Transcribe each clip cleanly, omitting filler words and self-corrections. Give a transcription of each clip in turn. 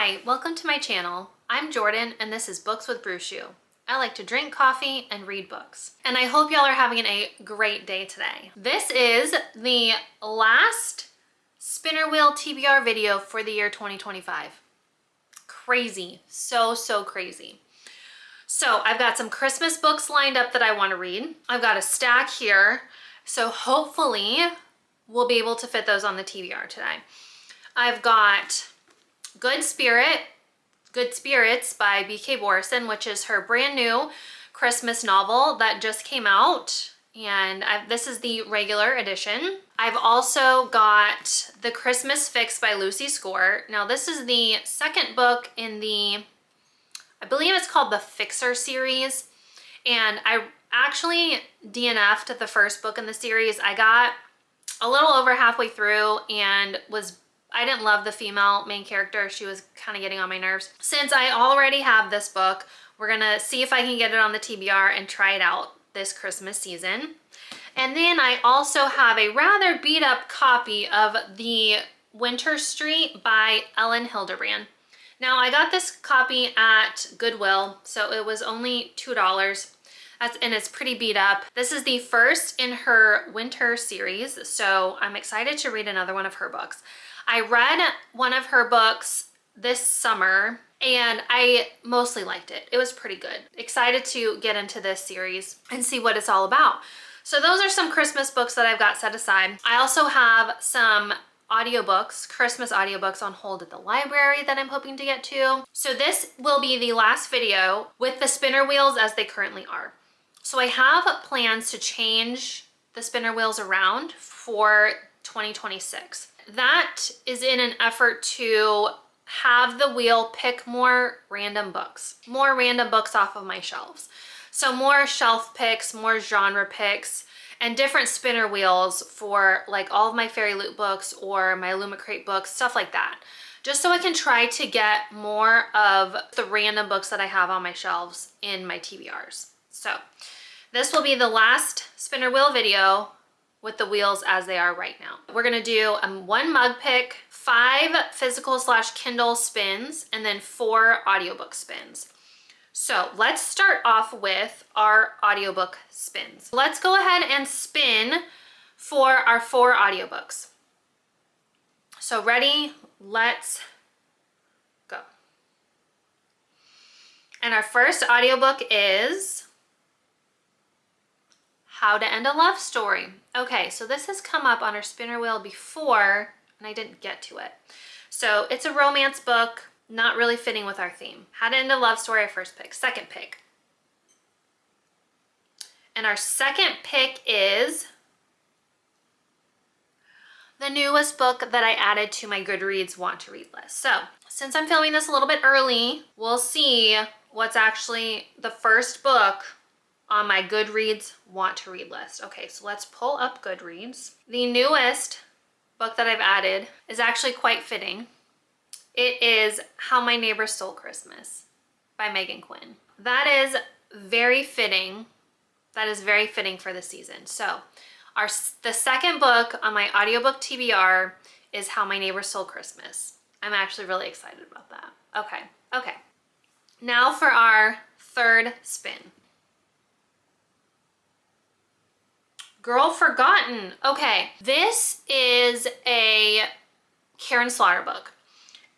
Hi, welcome to my channel. I'm Jordan and this is Books with Brew Shoe. I like to drink coffee and read books. And I hope y'all are having a great day today. This is the last spinner wheel TBR video for the year 2025. Crazy, so crazy. So I've got some Christmas books lined up that I want to read. I've got a stack here, so hopefully we'll be able to fit those on the TBR today. I've got Good Spirits by B.K. Borison, which is her brand new Christmas novel that just came out. And this is the regular edition. I've also got The Christmas Fix by Lucy Score. Now this is the second book in the, I believe it's called the Fixer series. And I actually DNF'd the first book in the series. I got a little over halfway through and I didn't love the female main character. She was kind of getting on my nerves. Since I already have this book, we're gonna see if I can get it on the TBR and try it out this Christmas season. And then I also have a rather beat up copy of The Winter Street by Ellen Hildebrand. Now I got this copy at Goodwill, so it was only $2. And it's pretty beat up. This is the first in her winter series, so I'm excited to read another one of her books. I read one of her books this summer and I mostly liked it. It was pretty good. Excited to get into this series and see what it's all about. So those are some Christmas books that I've got set aside. I also have some audiobooks, Christmas audiobooks on hold at the library that I'm hoping to get to. So this will be the last video with the spinner wheels as they currently are. So I have plans to change the spinner wheels around for 2026. That is in an effort to have the wheel pick more random books off of my shelves. So more shelf picks, more genre picks, and different spinner wheels for like all of my Fairy Loot books or my Illumicrate books, stuff like that. Just so I can try to get more of the random books that I have on my shelves in my TBRs. So this will be the last spinner wheel video with the wheels as they are right now. We're gonna do one mug pick, 5 physical/Kindle spins, and then 4 audiobook spins. So let's start off with our audiobook spins. Let's go ahead and spin for our 4 audiobooks. So ready, let's go. And our first audiobook is How to End a Love Story. Okay, so this has come up on our spinner wheel before and I didn't get to it. So it's a romance book, not really fitting with our theme. How to End a Love Story, our first pick. Second pick. And our second pick is the newest book that I added to my Goodreads want to read list. So since I'm filming this a little bit early, we'll see what's actually the first book on my Goodreads want to read list. Okay, so let's pull up Goodreads. The newest book that I've added is actually quite fitting. It is How My Neighbor Stole Christmas by Megan Quinn. That is very fitting. That is very fitting for the season. So the second book on my audiobook TBR is How My Neighbor Stole Christmas. I'm actually really excited about that. Okay. Now for our third spin. Girl Forgotten. Okay, this is a Karen Slaughter book.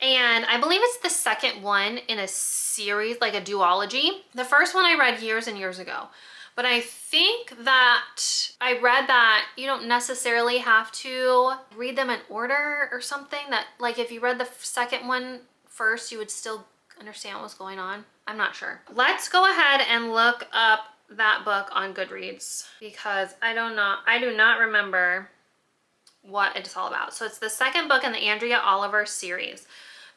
And I believe it's the second one in a series, like a duology. The first one I read years and years ago. But I think that I read that you don't necessarily have to read them in order or something. That like if you read the second one first, you would still understand what was going on. I'm not sure. Let's go ahead and look up that book on Goodreads because I do not remember what it's all about. So it's the second book in the Andrea Oliver series.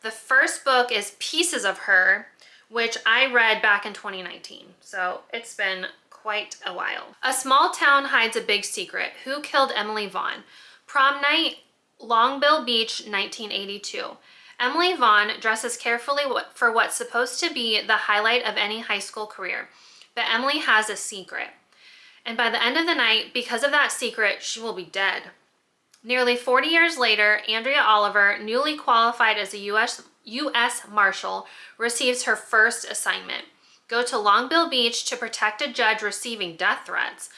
The first book is Pieces of Her, which I read back in 2019. So it's been quite a while. A small town hides a big secret. Who killed Emily Vaughn? Prom night, Longbill Beach, 1982. Emily Vaughn dresses carefully for what's supposed to be the highlight of any high school career. But Emily has a secret. And by the end of the night, because of that secret, she will be dead. Nearly 40 years later, Andrea Oliver, newly qualified as a U.S. Marshal, receives her first assignment. Go to Long Beach Beach to protect a judge receiving death threats.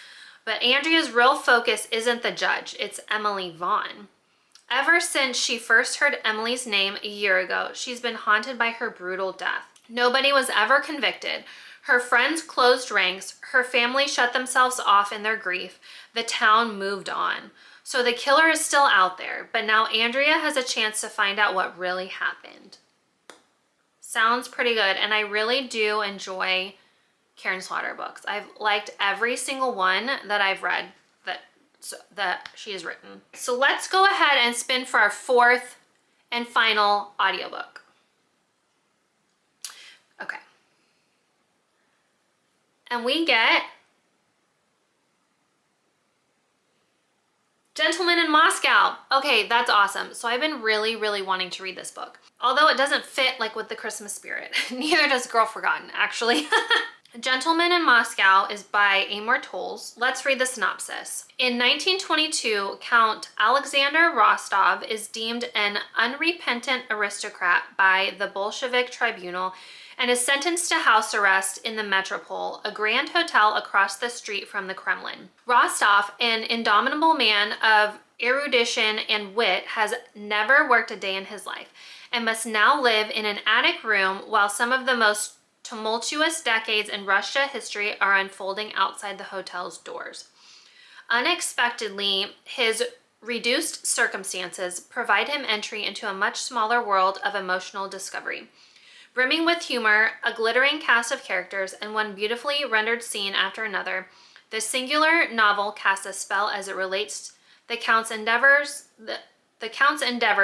But Andrea's real focus isn't the judge, it's Emily Vaughn. Ever since she first heard Emily's name a year ago, she's been haunted by her brutal death. Nobody was ever convicted. Her friends closed ranks, her family shut themselves off in their grief, the town moved on. So the killer is still out there, but now Andrea has a chance to find out what really happened. Sounds pretty good, and I really do enjoy Karen Slaughter books. I've liked every single one that I've read that she has written. So let's go ahead and spin for our fourth and final audiobook. Okay. And we get Gentleman in Moscow. Okay, that's awesome. So I've been really wanting to read this book. Although it doesn't fit like with the Christmas spirit. Neither does Girl Forgotten, actually. Gentleman in Moscow is by Amor Towles. Let's read the synopsis. In 1922, Count Alexander Rostov is deemed an unrepentant aristocrat by the Bolshevik tribunal and is sentenced to house arrest in the Metropole, a grand hotel across the street from the Kremlin. Rostov, an indomitable man of erudition and wit, has never worked a day in his life and must now live in an attic room while some of the most tumultuous decades in Russia history are unfolding outside the hotel's doors. Unexpectedly, his reduced circumstances provide him entry into a much smaller world of emotional discovery. Brimming with humor, a glittering cast of characters, and one beautifully rendered scene after another, the singular novel casts a spell as it relates the Count's endeavor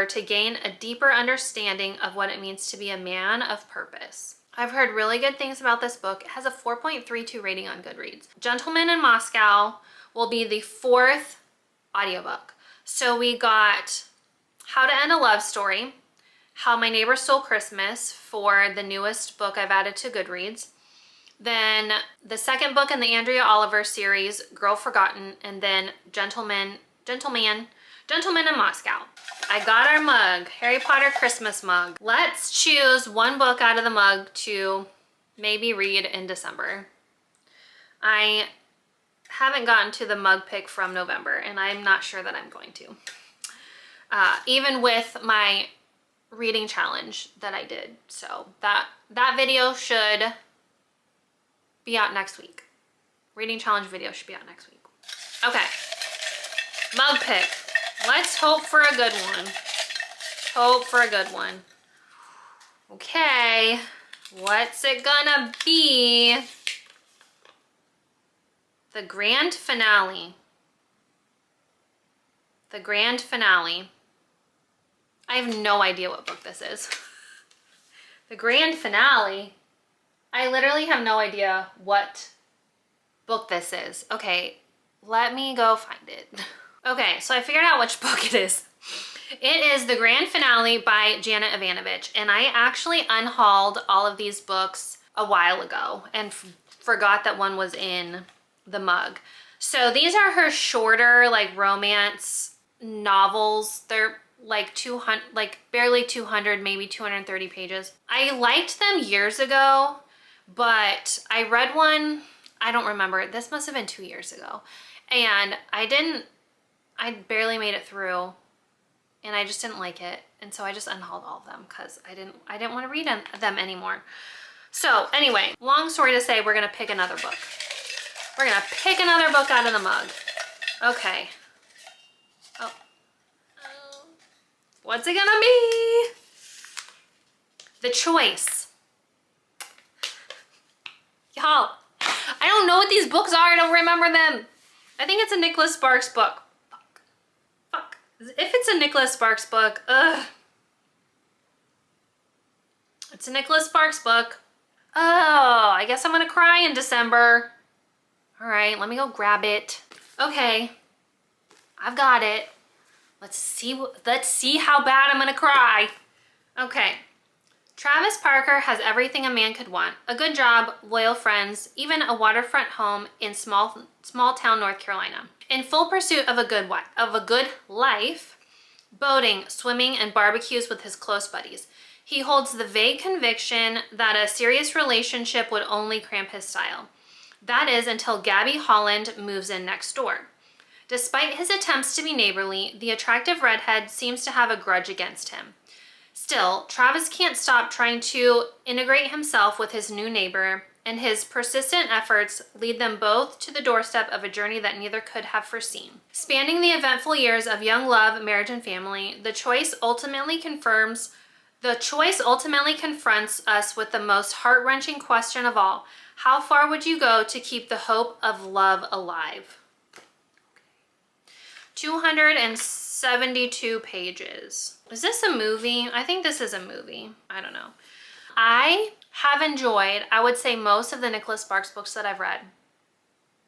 to gain a deeper understanding of what it means to be a man of purpose. I've heard really good things about this book. It has a 4.32 rating on Goodreads. Gentleman in Moscow will be the fourth audiobook. So we got How to End a Love Story, How My Neighbor Stole Christmas for the newest book I've added to Goodreads. Then the second book in the Andrea Oliver series, Girl Forgotten, and then Gentleman in Moscow. I got our mug, Harry Potter Christmas mug. Let's choose one book out of the mug to maybe read in December. I haven't gotten to the mug pick from November, and I'm not sure that I'm going to. Even with my reading challenge that I did. So that video should be out next week. Reading challenge video should be out next week. Okay, mug pick. Let's hope for a good one. Hope for a good one. Okay, what's it gonna be? The grand finale. The grand finale. I have no idea what book this is. The grand finale. I literally have no idea what book this is. Okay, let me go find it. Okay, so I figured out which book it is. It is The Grand Finale by Janet Evanovich, and I actually unhauled all of these books a while ago and forgot that one was in the mug. So these are her shorter, like, romance novels. They're like 200, like barely 200, maybe 230 pages. I liked them years ago, but I read one, I don't remember. This must have been 2 years ago. And I barely made it through, and I just didn't like it. And so I just unhauled all of them because I didn't want to read them anymore. So anyway, long story to say, we're gonna pick another book. We're gonna pick another book out of the mug. Okay. Oh. What's it gonna be? The Choice. Y'all, I don't know what these books are. I don't remember them. I think it's a Nicholas Sparks book. Fuck. If it's a Nicholas Sparks book, ugh. It's a Nicholas Sparks book. Oh, I guess I'm gonna cry in December. All right, let me go grab it. Okay, I've got it. Let's see how bad I'm gonna cry. Okay, Travis Parker has everything a man could want. A good job, loyal friends, even a waterfront home in small town North Carolina. In full pursuit of a good life, boating, swimming, and barbecues with his close buddies. He holds the vague conviction that a serious relationship would only cramp his style. That is until Gabby Holland moves in next door. Despite his attempts to be neighborly, the attractive redhead seems to have a grudge against him. Still, Travis can't stop trying to integrate himself with his new neighbor, and his persistent efforts lead them both to the doorstep of a journey that neither could have foreseen. Spanning the eventful years of young love, marriage, and family, the choice ultimately confronts us with the most heart-wrenching question of all. How far would you go to keep the hope of love alive? 272 pages. Is this a movie? I think this is a movie. I don't know. I have enjoyed, I would say, most of the Nicholas Sparks books that I've read.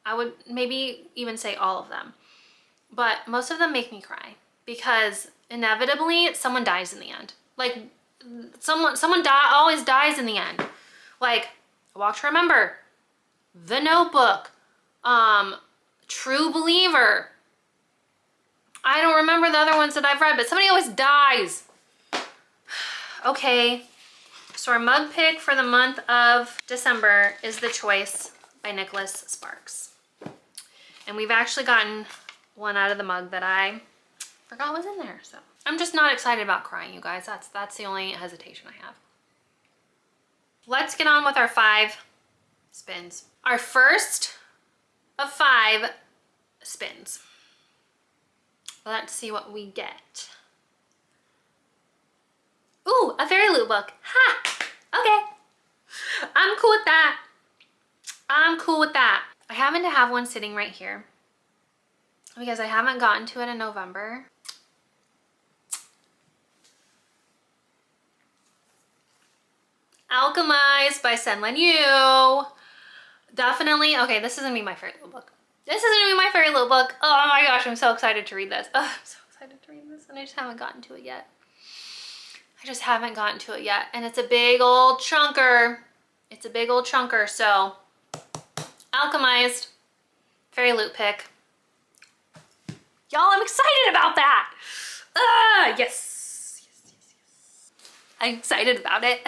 I would maybe even say all of them. But most of them make me cry because inevitably someone dies in the end. Like someone always dies in the end. Like A Walk to Remember, The Notebook, True Believer. I don't remember the other ones that I've read, but somebody always dies. Okay, so our mug pick for the month of December is The Choice by Nicholas Sparks. And we've actually gotten one out of the mug that I forgot was in there. So I'm just not excited about crying, you guys. That's the only hesitation I have. Let's get on with our 5 spins. Our first of 5 spins. Let's see what we get. Ooh, a fairy loot book. Ha! Okay. I'm cool with that. I'm cool with that. I happen to have one sitting right here because I haven't gotten to it in November. Alchemized by Senlin Yu. Definitely. Okay, this is gonna be my fairy loot book. This is gonna be my fairy loot book. Oh my gosh, I'm so excited to read this. Oh, I'm so excited to read this, and I just haven't gotten to it yet. And it's a big old chunker. It's a big old chunker, so Alchemized, fairy loot pick. Y'all, I'm excited about that. Yes. I'm excited about it.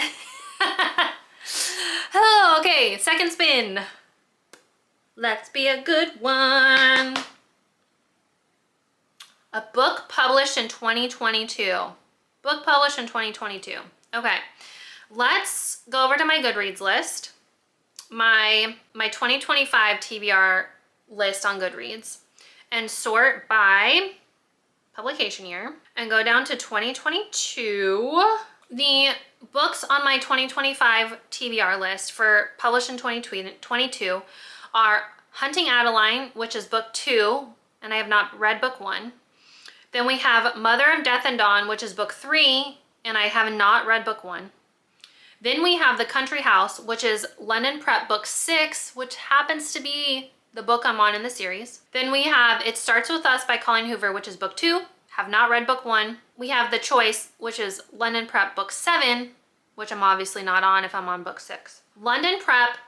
Oh, okay, second spin. Let's be a good one. A book published in 2022. Book published in 2022. Okay, let's go over to my Goodreads list. My 2025 TBR list on Goodreads and sort by publication year and go down to 2022. The books on my 2025 TBR list for published in 2022 are Hunting Adeline, which is book 2, and I have not read book 1. Then we have Mother of Death and Dawn, which is book 3, and I have not read book 1. Then we have The Country House, which is London Prep book 6, which happens to be the book I'm on in the series. Then we have It Starts With Us by Colleen Hoover, which is book 2. Have not read book 1. We have The Choice, which is London Prep book 7, which I'm obviously not on if I'm on book 6. London Prep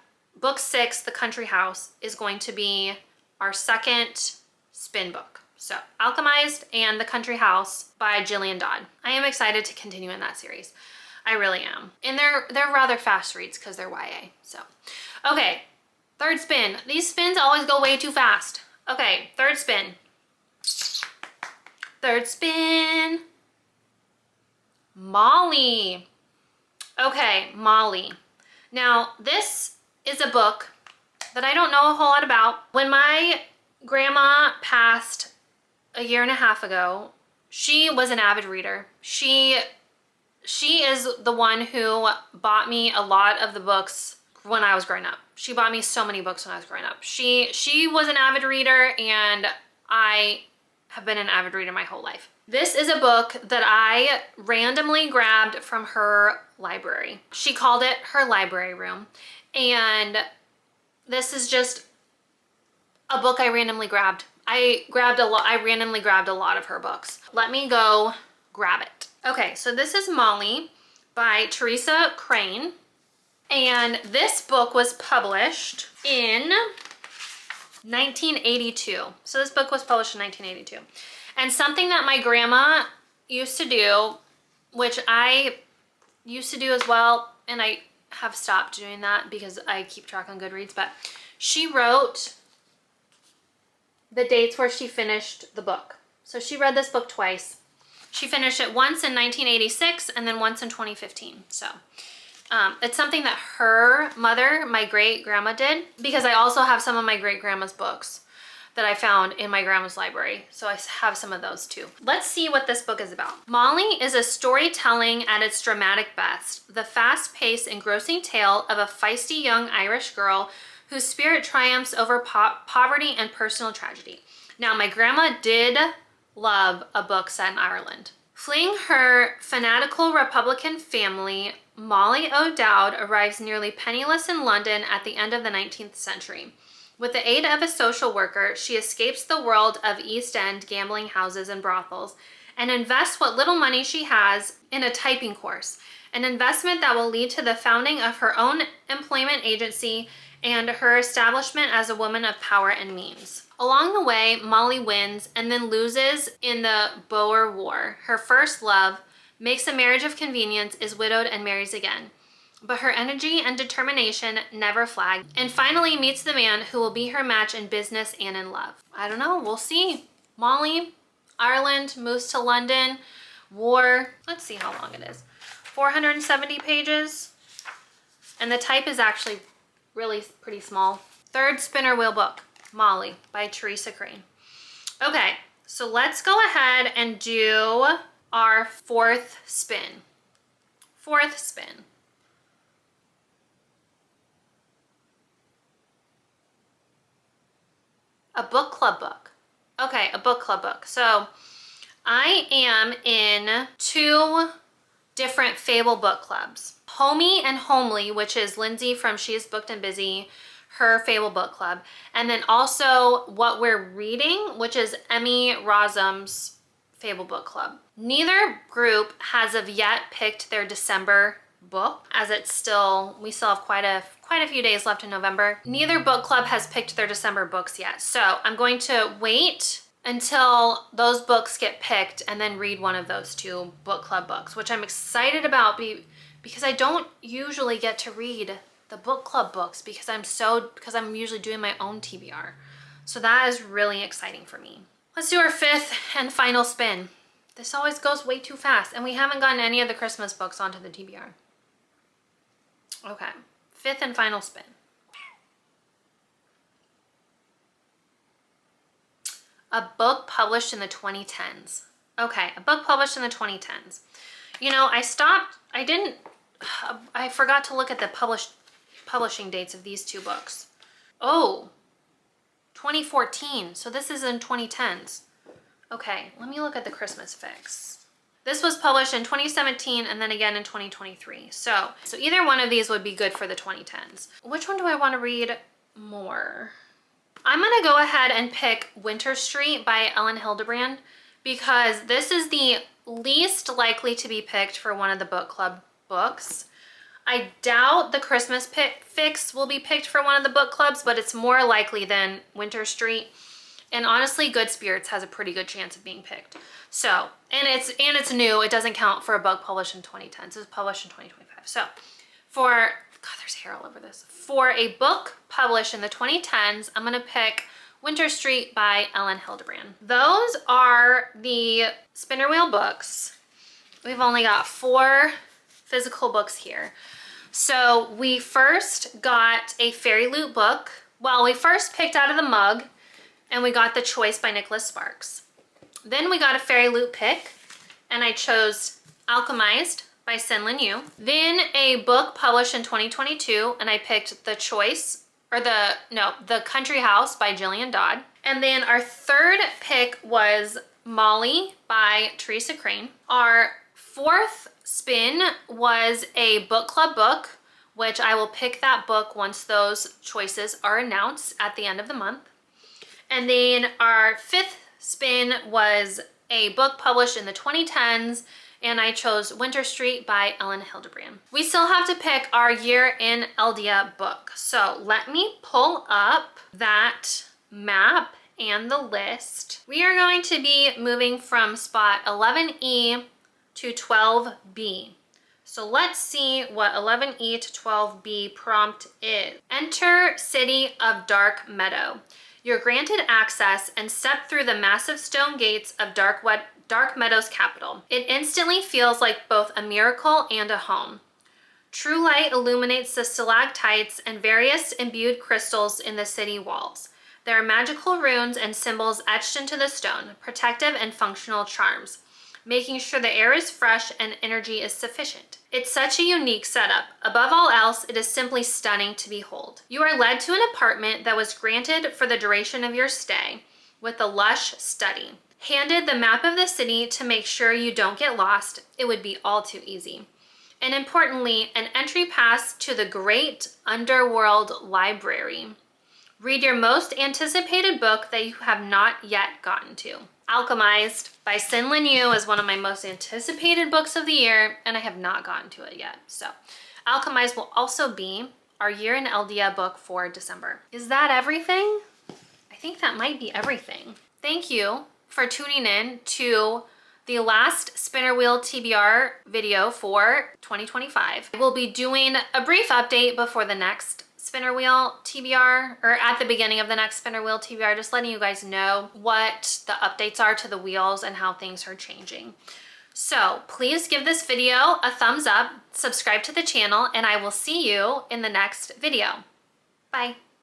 book 6, The Country House, is going to be our second spin book. So Alchemized and The Country House by Jillian Dodd. I am excited to continue in that series. I really am. And they're rather fast reads because they're YA. So, okay, third spin. These spins always go way too fast. Okay, third spin. Third spin. Molly. Okay, Molly. Now, this is a book that I don't know a whole lot about. When my grandma passed a year and a half ago, she was an avid reader. She is the one who bought me a lot of the books when I was growing up. She bought me so many books when I was growing up. She was an avid reader, and I have been an avid reader my whole life. This is a book that I randomly grabbed from her library. She called it her library room, and this is just a book I randomly grabbed. I randomly grabbed a lot of her books. Let me go grab it. Okay, so this is Molly by Teresa Crane. And this book was published in 1982. So this book was published in 1982. And something that my grandma used to do, which I used to do as well, and I have stopped doing that because I keep track on Goodreads, but she wrote the dates where she finished the book. So she read this book twice. She finished it once in 1986 and then once in 2015. So it's something that her mother, my great-grandma, did, because I also have some of my great-grandma's books that I found in my grandma's library. So I have some of those too. Let's see what this book is about. Molly is a storytelling at its dramatic best, the fast-paced, engrossing tale of a feisty young Irish girl whose spirit triumphs over poverty and personal tragedy. Now, my grandma did love a book set in Ireland. Fleeing her fanatical Republican family, Molly O'Dowd arrives nearly penniless in London at the end of the 19th century. With the aid of a social worker, she escapes the world of East End gambling houses and brothels and invests what little money she has in a typing course, an investment that will lead to the founding of her own employment agency and her establishment as a woman of power and means. Along the way, Molly wins and then loses in the Boer War. Her first love, makes a marriage of convenience, is widowed and marries again. But her energy and determination never flag, and finally meets the man who will be her match in business and in love. I don't know, we'll see. Molly, Ireland, moves to London, war. Let's see how long it is. 470 pages. And the type is actually really pretty small. Third spinner wheel book, Molly by Teresa Crane. Okay, so let's go ahead and do our fourth spin. Fourth spin. A book club book. Okay, a book club book. So I am in 2 different Fable book clubs. Homey and Homely, which is Lindsay from She is Booked and Busy, her Fable book club. And then also What We're Reading, which is Emmy Rossum's Fable book club. Neither group has of yet picked their December book, as we still have quite a few days left in November. Neither book club has picked their December books yet. So I'm going to wait until those books get picked and then read one of those 2 book club books, which I'm excited about because I don't usually get to read the book club books because I'm usually doing my own TBR. So that is really exciting for me. Let's do our 5th and final spin. This always goes way too fast, and we haven't gotten any of the Christmas books onto the TBR. Okay, 5th and final spin. A book published in the 2010s. Okay, a book published in the 2010s. You know, I forgot to look at the publishing dates of these 2 books. Oh, 2014, so this is in 2010s. Okay, let me look at the Christmas fix. This was published in 2017 and then again in 2023. So either one of these would be good for the 2010s. Which one do I want to read more? I'm gonna go ahead and pick Winter Street by Ellen Hildebrand because this is the least likely to be picked for one of the book club books. I doubt the Christmas fix will be picked for one of the book clubs, but it's more likely than Winter Street. And honestly, Good Spirits has a pretty good chance of being picked. So, and it's new. It doesn't count for a book published in 2010. So it was published in 2025. So God, there's hair all over this. For a book published in the 2010s, I'm gonna pick Winter Street by Ellen Hildebrand. Those are the spinner wheel books. We've only got 4 physical books here. So we first got a Fairy Loot book. Well, we first picked out of the mug and we got The Choice by Nicholas Sparks. Then we got a Fairy Loot pick and I chose Alchemized by Sin-Lin Yu. Then a book published in 2022 and I picked The Choice, or The Country House by Gillian Dodd. And then our third pick was Molly by Teresa Crane. Our 4th spin was a book club book, which I will pick that book once those choices are announced at the end of the month. And then our 5th spin was a book published in the 2010s and I chose Winter Street by Ellen Hildebrand. We still have to pick our Year in Eldia book. So let me pull up that map and the list. We are going to be moving from spot 11E to 12B. So let's see what 11E to 12B prompt is. Enter City of Dark Meadow. You're granted access and step through the massive stone gates of Dark Meadow's capital. It instantly feels like both a miracle and a home. True light illuminates the stalactites and various imbued crystals in the city walls. There are magical runes and symbols etched into the stone, protective and functional charms, making sure the air is fresh and energy is sufficient. It's such a unique setup. Above all else, it is simply stunning to behold. You are led to an apartment that was granted for the duration of your stay, with a lush study. Handed the map of the city to make sure you don't get lost, it would be all too easy. And importantly, an entry pass to the great underworld library. Read your most anticipated book that you have not yet gotten to. Alchemized by Sin Lin Yu is one of my most anticipated books of the year, and I have not gotten to it yet. So Alchemized will also be our Year in Eldia book for December. Is that everything? I think that might be everything. Thank you for tuning in to the last spinner wheel TBR video for 2025. I will be doing a brief update before the next spinner wheel TBR, or at the beginning of the next spinner wheel TBR, just letting you guys know what the updates are to the wheels and how things are changing. So please give this video a thumbs up, subscribe to the channel, and I will see you in the next video. Bye.